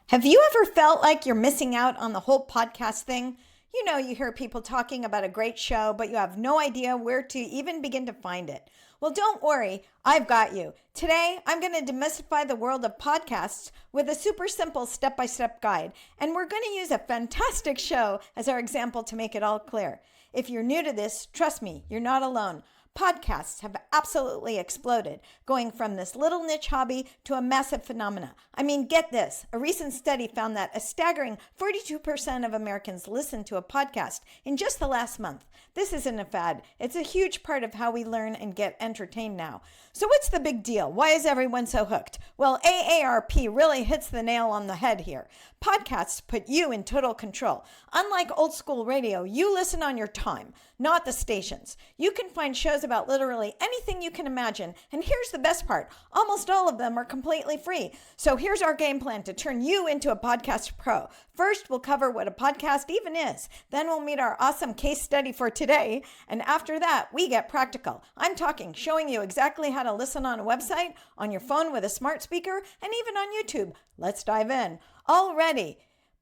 Have you ever felt like you're missing out on the whole podcast thing? You know, you hear people talking about a great show, but you have no idea where to even begin to find it. Well, don't worry, I've got you. Today, I'm going to demystify the world of podcasts with a super simple step-by-step guide, and we're going to use a fantastic show as our example to make it all clear. If you're new to this, trust me, you're not alone. Podcasts have absolutely exploded, going from this little niche hobby to a massive phenomena. I mean, get this. A recent study found that a staggering 42% of Americans listen to a podcast in just the last month. This isn't a fad. It's a huge part of how we learn and get entertained now. So what's the big deal? Why is everyone so hooked? Well, AARP really hits the nail on the head here. Podcasts put you in total control. Unlike old school radio, you listen on your time, not the stations. You can find shows about literally anything you can imagine. And here's the best part. Almost all of them are completely free. So here's our game plan to turn you into a podcast pro. First, we'll cover what a podcast even is. Then we'll meet our awesome case study for today. And after that, we get practical. I'm talking showing you exactly how to listen on a website, on your phone with a smart speaker, and even on YouTube. Let's dive in. Already,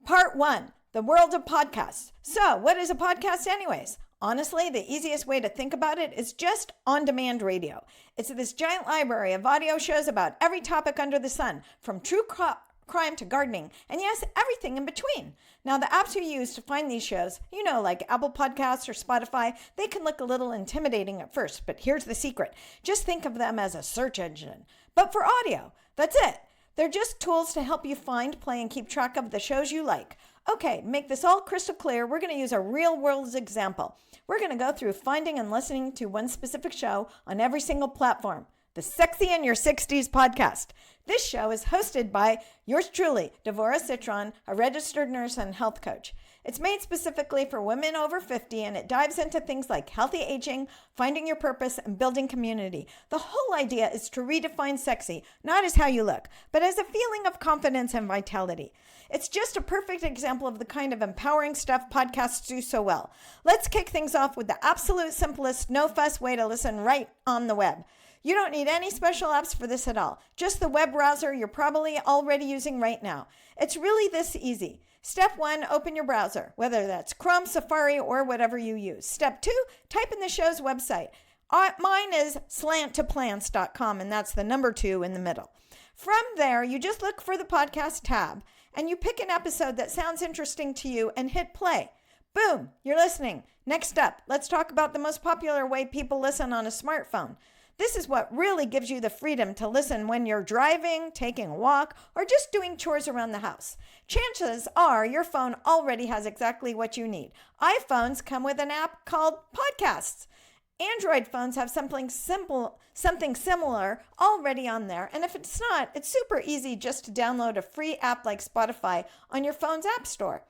part one, the world of podcasts. So what is a podcast anyways? Honestly, the easiest way to think about it is just on-demand radio. It's this giant library of audio shows about every topic under the sun, from true crime to gardening, and yes, everything in between. Now, the apps you use to find these shows, you know, like Apple Podcasts or Spotify, they can look a little intimidating at first, but here's the secret. Just think of them as a search engine. But for audio, that's it. They're just tools to help you find, play, and keep track of the shows you like. Okay, make this all crystal clear. We're going to use a real world example. We're going to go through finding and listening to one specific show on every single platform. The Sexy in Your 60s podcast. This show is hosted by yours truly, Devora Citron, a registered nurse and health coach. It's made specifically for women over 50, and it dives into things like healthy aging, finding your purpose, and building community. The whole idea is to redefine sexy, not as how you look, but as a feeling of confidence and vitality. It's just a perfect example of the kind of empowering stuff podcasts do so well. Let's kick things off with the absolute simplest, no-fuss way to listen right on the web. You don't need any special apps for this at all. Just the web browser you're probably already using right now. It's really this easy. Step 1, open your browser, whether that's Chrome, Safari, or whatever you use. Step 2, type in the show's website. Mine is slanttoplants.com, and that's the number 2 in the middle. From there, you just look for the podcast tab, and you pick an episode that sounds interesting to you and hit play. Boom, you're listening. Next up, let's talk about the most popular way people listen on a smartphone. This is what really gives you the freedom to listen when you're driving, taking a walk, or just doing chores around the house. Chances are your phone already has exactly what you need. iPhones come with an app called Podcasts. Android phones have something similar already on there. And if it's not, it's super easy just to download a free app like Spotify on your phone's app store.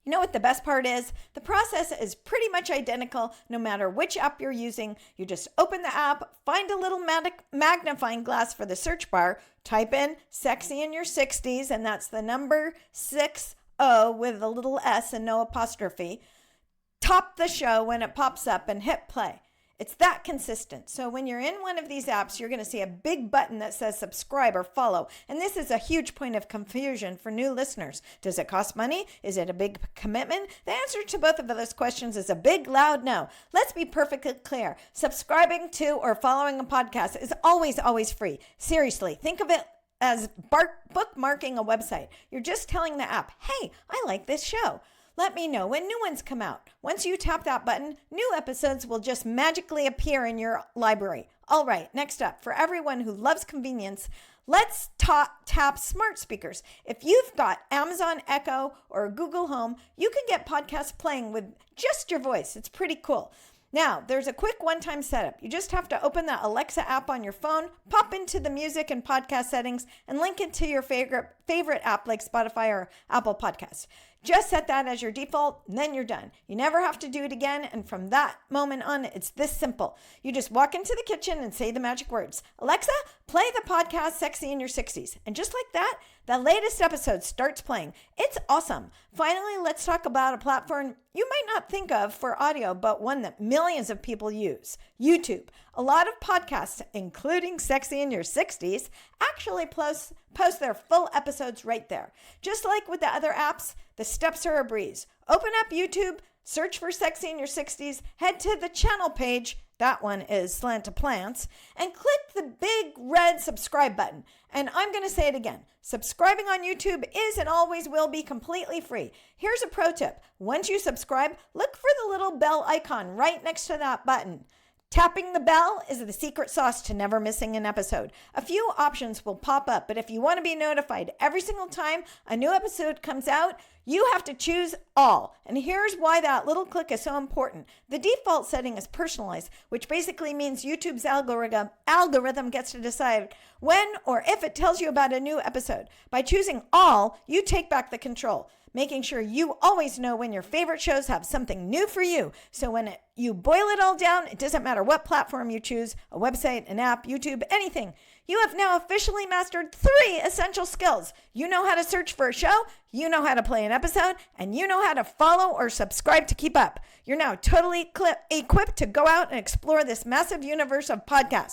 You know what the best part is? The process is pretty much identical no matter which app you're using. You just open the app, find a little magnifying glass for the search bar, type in Sexy in Your 60s, and that's the number 60 with a little S and no apostrophe. Top the show when it pops up and hit play. It's that consistent. So when you're in one of these apps, you're going to see a big button that says subscribe or follow. And this is a huge point of confusion for new listeners. Does it cost money? Is it a big commitment? The answer to both of those questions is a big, loud no. Let's be perfectly clear. Subscribing to or following a podcast is always free. Seriously, think of it as bookmarking a website. You're just telling the app, hey, I like this show. Let me know when new ones come out. Once you tap that button, new episodes will just magically appear in your library. All right, next up, for everyone who loves convenience, let's tap smart speakers. If you've got Amazon Echo or Google Home, you can get podcasts playing with just your voice. It's pretty cool. Now, there's a quick one-time setup. You just have to open the Alexa app on your phone, pop into the music and podcast settings, and link it to your favorite app like Spotify or Apple Podcasts. Just set that as your default, and then you're done. You never have to do it again, and from that moment on, it's this simple. You just walk into the kitchen and say the magic words. Alexa, play the podcast Sexy in Your 60s. And just like that, the latest episode starts playing. It's awesome. Finally, let's talk about a platform you might not think of for audio, but one that millions of people use, YouTube. A lot of podcasts, including Sexy in Your 60s, actually post their full episodes right there. Just like with the other apps, the steps are a breeze. Open up YouTube, search for Sexy in Your 60s, head to the channel page, that one is Slant to Plants, and click the big red subscribe button. And I'm going to say it again. Subscribing on YouTube is and always will be completely free. Here's a pro tip. Once you subscribe, look for the little bell icon right next to that button. Tapping the bell is the secret sauce to never missing an episode. A few options will pop up, but if you want to be notified every single time a new episode comes out, you have to choose all. And here's why that little click is so important. The default setting is personalized, which basically means YouTube's algorithm gets to decide when or if it tells you about a new episode. By choosing all, you take back the control, making sure you always know when your favorite shows have something new for you. So when you boil it all down, it doesn't matter what platform you choose, a website, an app, YouTube, anything. You have now officially mastered 3 essential skills. You know how to search for a show, you know how to play an episode, and you know how to follow or subscribe to keep up. You're now totally equipped to go out and explore this massive universe of podcasts.